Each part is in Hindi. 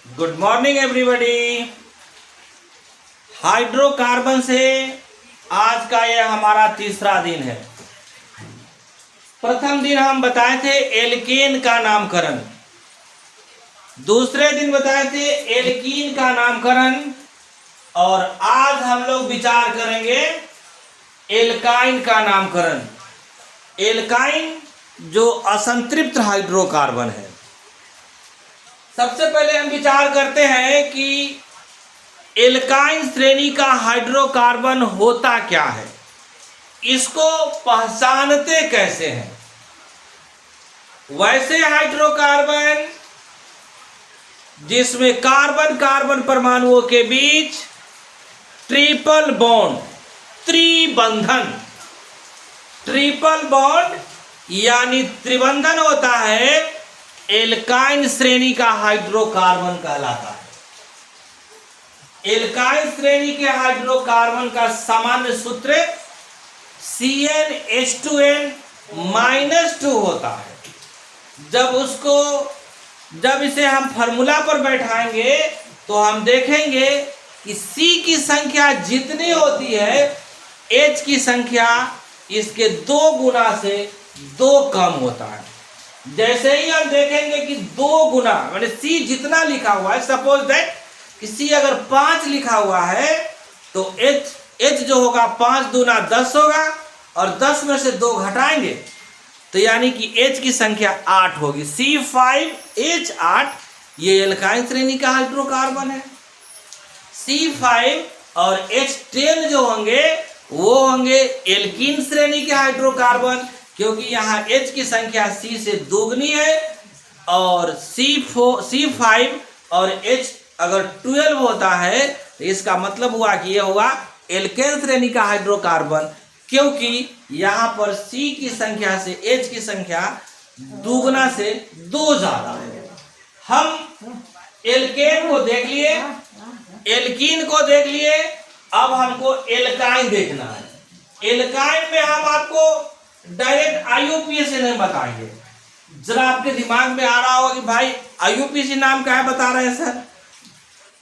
Good morning everybody. हाइड्रोकार्बन से आज का यह हमारा तीसरा दिन है। प्रथम दिन हम बताए थे एल्केन का नामकरण, दूसरे दिन बताए थे एल्कीन का नामकरण, और आज हम लोग विचार करेंगे एल्काइन का नामकरण। एल्काइन जो असंतृप्त हाइड्रोकार्बन है। सबसे पहले हम विचार करते हैं कि एल्काइन श्रेणी का हाइड्रोकार्बन होता क्या है, इसको पहचानते कैसे हैं। वैसे हाइड्रोकार्बन जिसमें कार्बन कार्बन परमाणुओं के बीच ट्रिपल बॉन्ड, त्रिबंधन, ट्रिपल बॉन्ड यानी त्रिबंधन होता है, एल्काइन श्रेणी का हाइड्रोकार्बन कहलाता है। एल्काइन श्रेणी के हाइड्रोकार्बन का सामान्य सूत्र CnH2n-2 होता है। जब इसे हम फॉर्मूला पर बैठाएंगे तो हम देखेंगे कि C की संख्या जितनी होती है, H की संख्या इसके 2 गुना से 2 कम होता है। जैसे ही हम देखेंगे कि 2 गुना माने C जितना लिखा हुआ है, सपोज दैट कि C अगर 5 लिखा हुआ है तो H जो होगा 5 दूना 10 होगा, और 10 में से 2 घटाएंगे तो यानी कि H की संख्या 8 होगी। C5H8 ये एल्काइन श्रेणी का हाइड्रोकार्बन है। C5 और H10 जो होंगे वो होंगे एल्कीन श्रेणी के हाइड्रोकार्बन, क्योंकि यहाँ H की संख्या C से दोगुनी है, और C5 और H अगर 12 होता है तो इसका मतलब हुआ कि यह होगा एल्केन श्रेणी का हाइड्रोकार्बन, क्योंकि यहाँ पर C की संख्या से H की संख्या दुगना से 2 ज्यादा है। हम एल्केन को देख लिए, एल्कीन को देख लिए, अब हमको एल्काइन देखना है। एल्काइन में हम आपको डायरेक्ट IUPAC नहीं बताएंगे। जरा आपके दिमाग में आ रहा होगा कि भाई IUPAC नाम क्या है बता रहे हैं सर,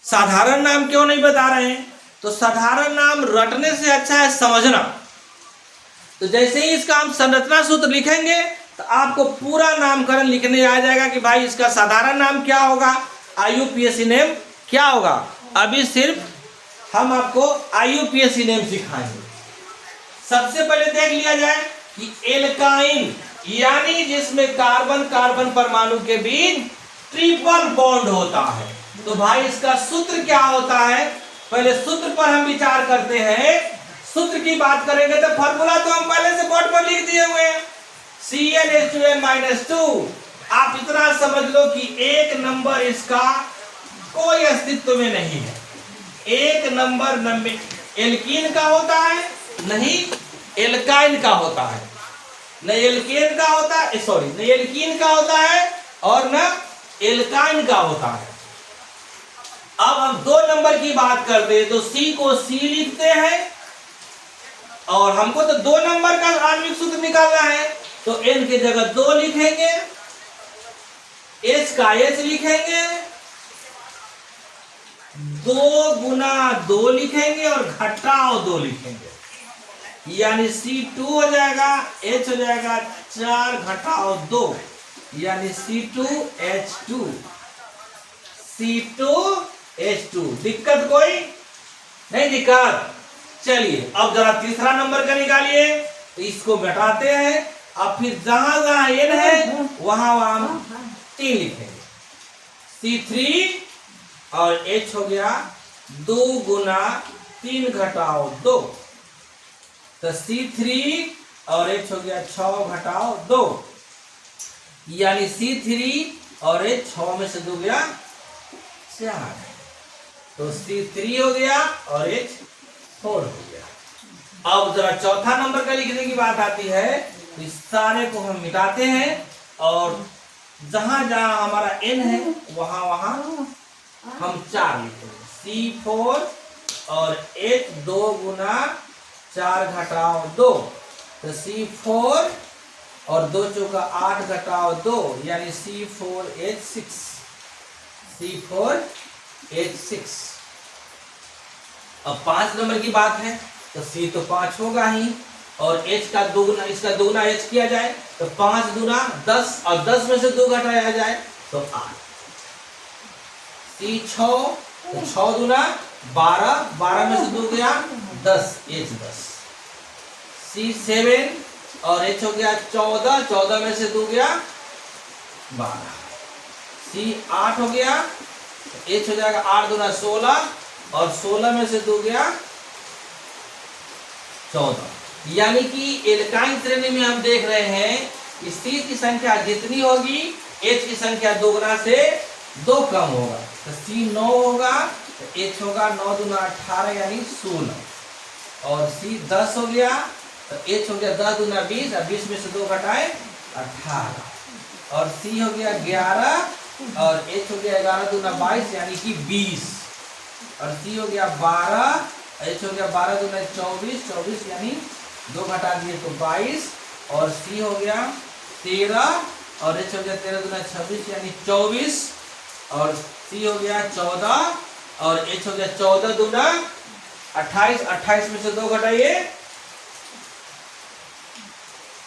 साधारण नाम क्यों नहीं बता रहे हैं। तो साधारण नाम रटने से अच्छा है समझना। तो जैसे ही इसका हम संरचना सूत्र लिखेंगे तो आपको पूरा नामकरण लिखने आ जाएगा कि भाई इसका साधारण नाम क्या होगा, IUPAC नेम क्या होगा। अभी सिर्फ हम आपको IUPAC नेम सिखाएंगे। सबसे पहले देख लिया जाए कि एल्काइन यानी जिसमें कार्बन कार्बन परमाणु के बीच ट्रिपल बॉन्ड होता है। तो भाई इसका सूत्र क्या होता है, पहले सूत्र पर हम विचार करते हैं। सूत्र की बात करेंगे तो फॉर्मूला तो हम पहले से बोर्ड पर लिख दिए हुए हैं, CnH2n-2। आप इतना समझ लो कि एक नंबर इसका कोई अस्तित्व में नहीं है। एक नंबर एल्कीन का होता है, नहीं एल्काइन का होता है, न एल्केन का होता है, सॉरी न एल्कीन का होता है और न एल्काइन का होता है। अब हम 2 नंबर की बात करते हैं तो C को C लिखते हैं, और हमको तो 2 नंबर का आणविक सूत्र निकालना है, तो N की जगह 2 लिखेंगे, H का H लिखेंगे, 2 गुना 2 लिखेंगे और घटाओ 2 लिखेंगे, यानी C2 हो जाएगा, H हो जाएगा 4 घटाओ 2 यानी C2H2। C2H2 दिक्कत कोई नहीं दिक्कत। चलिए अब जरा तीसरा नंबर का निकालिए, तो इसको घटाते हैं। अब फिर जहां जहां N है वहां वहां 3 लिखेंगे। C3 और H हो गया 2 गुना 3 घटाओ 2, तो C3 और H हो गया 6 घटाओ 2, यानी C3 और H 6 में से 2 गया 4, तो C3 हो गया और H 4 हो गया। अब जरा चौथा नंबर का लिखने की बात आती है, तो इस सारे को हम मिटाते हैं, और जहां जहां हमारा N है वहां वहां हम 4 लिखेंगे। C4 और H 2 गुना 4 घटाओ 2, तो C4 और 2 चौका 8 घटाओ 2 यानी C4H6। C4H6। अब 5 नंबर की बात है तो C तो 5 होगा ही, और H का दोगुना, इसका दोगुना H किया जाए तो 5 दूना 10, और 10 में से 2 घटाया जाए तो 8। C6 तो 6 दूना 12, 12 में से 2 गया 10, H 10। C7 और H हो गया 14, 14 में से 2 गया 12। C8 हो गया, H हो जाएगा 8 दूना 16, और 16 में से 2 गया 14। यानी कि एल्काइन श्रेणी में हम देख रहे हैं कि C की संख्या जितनी होगी H की संख्या 2 गुना से 2 कम होगा। तो C 9 होगा तो H होगा 9 दूना 18 यानी 16, और C 10 हो गया तो H हो गया 10 दूना 20, और 20 में से 2 घटाए 18, और C हो गया 11, और H हो गया 11 दूना 22 यानी कि 20, और C हो गया 12, H हो गया 12 दूना 24, 24 यानी 2 घटा दिए तो 22, और C हो गया 13, और H हो गया 13 दूना 26 यानी 24, और C हो गया 14, और H हो गया 14 दूना 28, 28 में से 2 घटाइए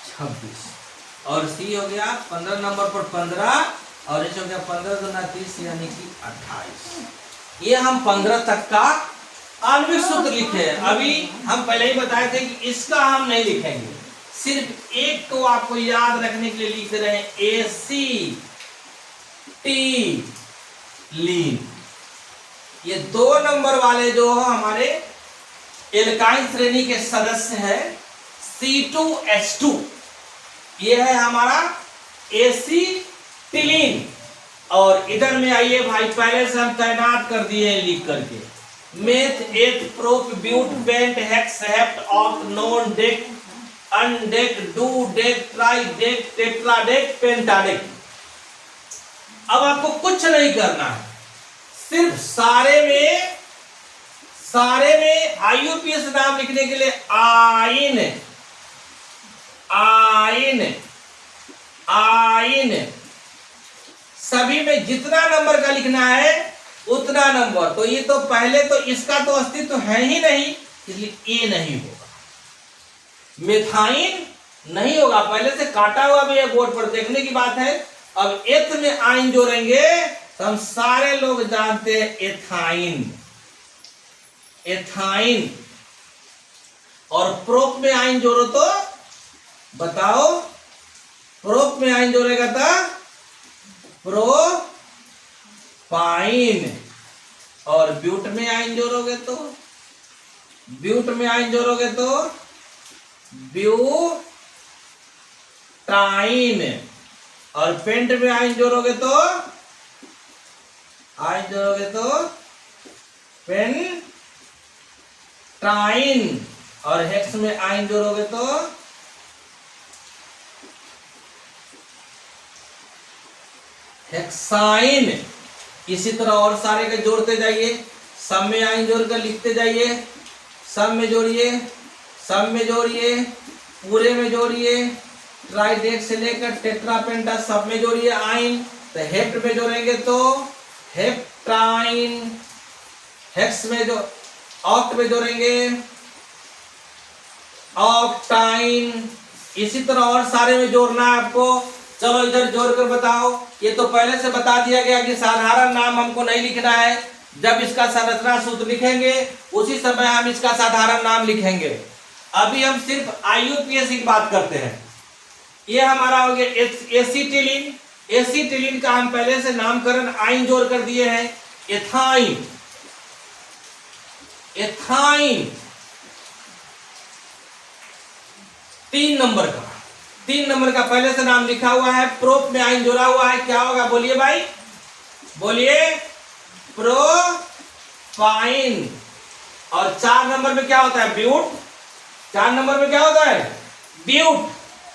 26, और C हो गया 15 नंबर पर 15, और H हो गया 15 दूना 30 यानी कि 28। ये हम 15 तक का आणविक सूत्र लिखे हैं। अभी हम पहले ही बताए थे कि इसका हम नहीं लिखेंगे, सिर्फ एक को आपको याद रखने के लिए लिख रहे हैं, एसिटिलीन। ये 2 नंबर वाले जो हमारे एल्काइन श्रेणी के सदस्य हैं C2H2, ये है हमारा एसिटिलीन। और इधर में आइए भाई, पहले से हम तैनात कर दिए हैं लिख करके, meth, eth, prop, but, pent, hex, hept, oct, non, dec, undec, dodec, tridec, tetradec, pentadec. अब आपको कुछ नहीं करना है, सिर्फ सारे में IUPAC नाम लिखने के लिए आइन, सभी में जितना नंबर का लिखना है उतना नंबर। तो ये तो पहले तो इसका तो अस्तित्व है ही नहीं, इसलिए ए नहीं होगा, मिथाइन नहीं होगा, पहले से काटा हुआ भी है बोर्ड पर, देखने की बात है। अब एथ में आइन जोड़ेंगे तो हम सारे लोग जानते हैं एथाइन, और प्रोप में आइन जोड़ो तो बताओ, प्रोप में आइन जोड़ेगा तो प्रोपाइन, और ब्यूट में आइन जोड़ोगे तो ब्यूटाइन, और पेंट में आइन जोड़ोगे तो पेंटाइन, और हेक्स में आइन जोड़ोगे तो हेक्साइन। इसी तरह और सारे के जोड़ते जाइए, सब में आइन जोड़कर लिखते जाइए, सब में जोड़िए, पूरे में जोड़िए, ट्राइडेक से लेकर टेट्रा पेंटा सब में जोड़िए आइन। तो हेप्ट में जोड़ेंगे तो हेप्टाइन, हेक्स में जो ऑक्ट में जोड़ेंगे ऑक्टाइन। इसी तरह और सारे में जोड़ना है आपको। चलो इधर जोड़कर बताओ। ये तो पहले से बता दिया गया कि साधारण नाम हमको नहीं लिखना है, जब इसका संरचना सूत्र लिखेंगे उसी समय हम इसका साधारण नाम लिखेंगे। अभी हम सिर्फ IUPAC की बात करते हैं। ये हमारा हो गया एसिटिलीन। एसिटिलीन का हम पहले से नामकरण आइन जोड़ कर दिए हैं, एथाइन। 3 नंबर का पहले से नाम लिखा हुआ है, प्रोप में आइन जोड़ा हुआ है, क्या होगा बोलिए भाई, बोलिए प्रोपाइन। और 4 नंबर में क्या होता है, ब्यूट। 4 नंबर में क्या होता है, ब्यूट।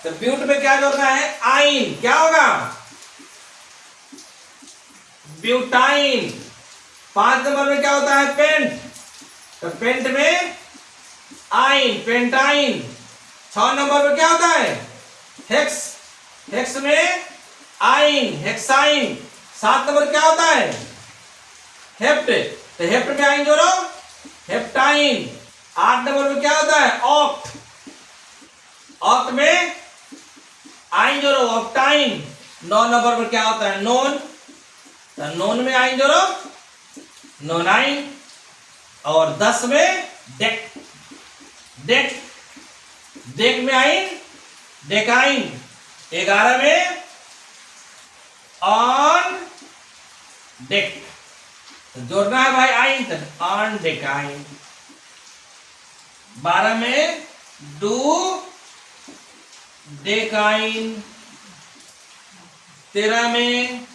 तो ब्यूट में क्या जोड़ना है, आइन, क्या होगा, ब्यूटाइन। 5 नंबर में क्या होता है, पेंट। तो पेंट में आइन, पेंटाइन। 6 नंबर में क्या होता है, हेक्स। हेक्स में आइन, हेक्साइन। 7 नंबर क्या होता है, हेप्ट, तो हेप्ट में आइन जोड़ो, हेप्टाइन। 8 नंबर में क्या होता है? ऑक्ट, ऑक्ट में आइन जोड़ो, ऑक्टाइन। 9 नंबर पर क्या होता है? नोन, तो नोन में आइन जोड़ो, नोनाइन। और 10 में डेक, डेक, डेक में आइन डेकाइन। 11 में ऑन डेक, तो जोड़ना है भाई आइन, तो ऑन डेकाइन। 12 में डू डेकाइन। 13 में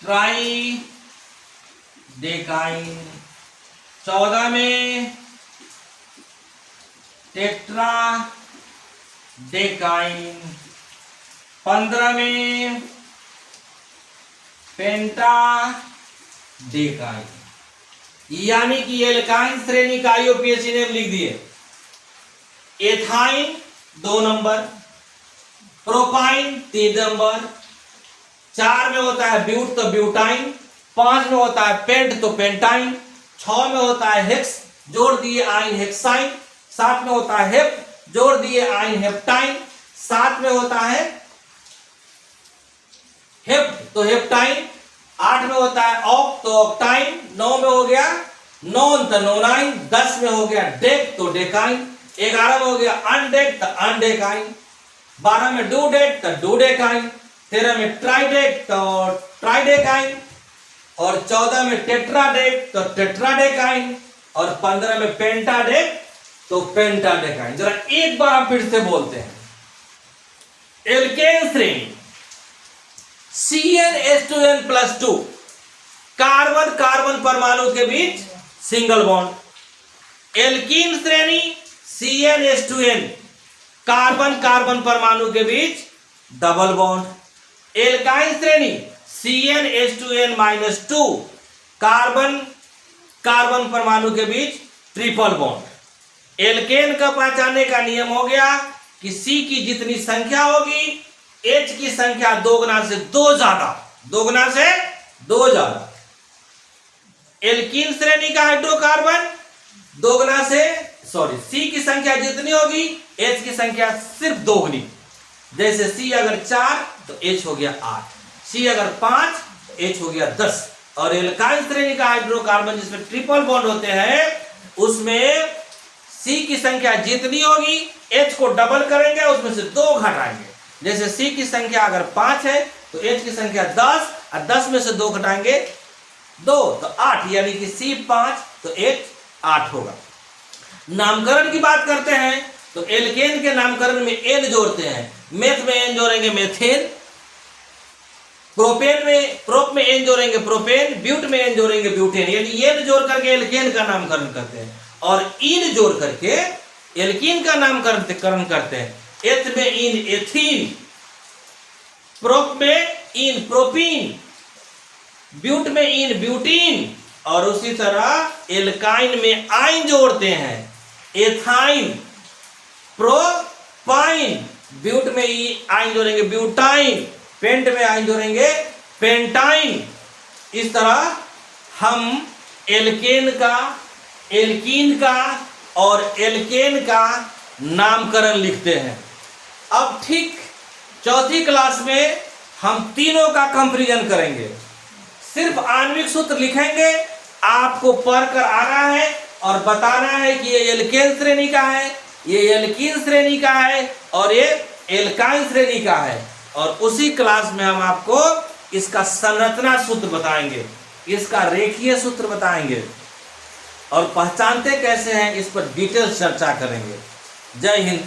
ट्राई डेकाइन। 14 में टेट्रा डेकाइन। 15 में पेंटा डेकाइन। यानी कि एल्काइन श्रेणी का आईयूपीएसी ने लिख दिए। एथाइन 2 नंबर, प्रोपाइन 3 नंबर, 4 में होता है ब्यूट तो ब्यूटाइन, 5 में होता है पेंट तो पेंटाइन, 6 में होता है हेक्स, जोड़ दिए आइन हेक्साइन, 7 में होता है हेप, जोड़ दिए आइन हेप्टाइन, 7 में होता है हेप तो हेप्टाइन, 8 में होता है ऑक तो ऑक्टाइन, 9 में हो गया नोन तो नोनाइन, 10 में हो गया डेक तो डेकाइन, 11 में हो गया अनडेक तो अनडेकाइन, 12 में डू डेक तो डू डेकाइन, 13 में ट्राइडेक तो ट्राइडेकाइन, और 14 में टेट्राडेक तो टेट्राडेकाइन, और 15 में पेंटाडेक तो पेंटाडेकाइन। जरा एक बार आप फिर से बोलते हैं। एल्केन श्रेणी CnH2n+2, कार्बन कार्बन परमाणु के बीच सिंगल बॉन्ड। एल्कीन श्रेणी CnH2n, कार्बन कार्बन परमाणु के बीच डबल बॉन्ड। एल्काइन श्रेणी CnH2n-2, कार्बन कार्बन परमाणु के बीच ट्रिपल बॉन्ड। एल्केन का पहचानने का नियम हो गया कि C की जितनी संख्या होगी H की संख्या 2 गुना से 2 ज्यादा, 2 गुना से 2 ज्यादा। एल्कीन श्रेणी का हाइड्रोकार्बन 2 गुना से C की संख्या जितनी होगी H की संख्या सिर्फ 2 गुनी। जैसे C अगर 4 तो H हो गया 8, C अगर 5 तो H हो गया 10। और एल्काइन श्रेणी का हाइड्रोकार्बन जिसमें ट्रिपल बॉन्ड होते हैं उसमें C की संख्या जितनी होगी H को डबल करेंगे, उसमें से 2 घटाएंगे। जैसे C की संख्या अगर 5 है तो H की संख्या 10, और 10 में से 2 घटाएंगे 2 तो 8, यानी कि C 5 तो H 8 होगा। नामकरण की बात करते हैं तो एल्केन के नामकरण में एन जोड़ते हैं। मेथ में एन जोड़ेंगे मेथेन, प्रोपेन में प्रोप में एन जोड़ेंगे प्रोपेन, ब्यूट में एन जोड़ेंगे ब्यूटेन, यानी एन जोड़ करके एल्केन का नामकरण करते हैं। और इन जोड़ करके एल्कीन का नामकरण करते हैं। एथ में इन एथीन, प्रोप में इन प्रोपीन, ब्यूट में इन ब्यूटीन, और उसी तरह एल्काइन में आइन जोड़ते हैं। एथाइन, प्रोपाइन, ब्यूट में आइन जोड़ेंगे ब्यूटाइन, पेंट में आइन जोड़ेंगे पेंटाइन। इस तरह हम एल्कीन का और एल्केन का नामकरण लिखते हैं। अब ठीक चौथी क्लास में हम तीनों का कंपैरिजन करेंगे। सिर्फ आणविक सूत्र लिखेंगे, आपको पढ़कर आना है और बताना है कि ये एल्केन श्रेणी का है, ये एल्कीन श्रेणी का है, और ये एल्काइन श्रेणी का है। और उसी क्लास में हम आपको इसका संरचना सूत्र बताएंगे, इसका रेखीय सूत्र बताएंगे, और पहचानते कैसे हैं इस पर डिटेल चर्चा करेंगे। जय हिंद।